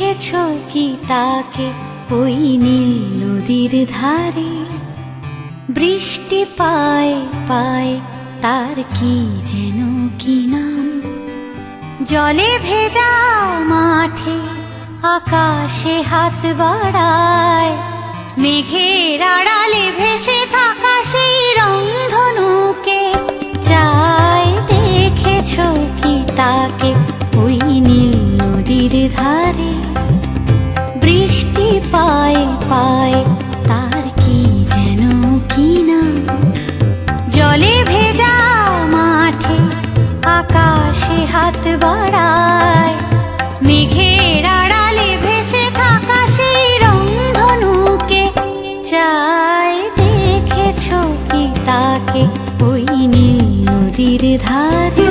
দেখেছো কি তাকে ওই নীল নদীর ধারে? বৃষ্টি পায় পায় তার কি যেন কি নাম। জলে ভেজা মাঠে আকাশে হাত বাড়ায়, মেঘের আড়ালে ভেসে থাকা সেই রংধনুকে চায়। দেখেছো কি তাকে ওই নীল নদীর ধারে? বৃষ্টি পায় পায় তার কি যেন কি নাম। জলে ভেজা মাঠে আকাশে হাত বাড়ায়, মেঘের আড়ালে ভেসে থাকা সেই রংধনুকে চায়। দেখেছো কি তাকে ওই নীল নদীর ধারে?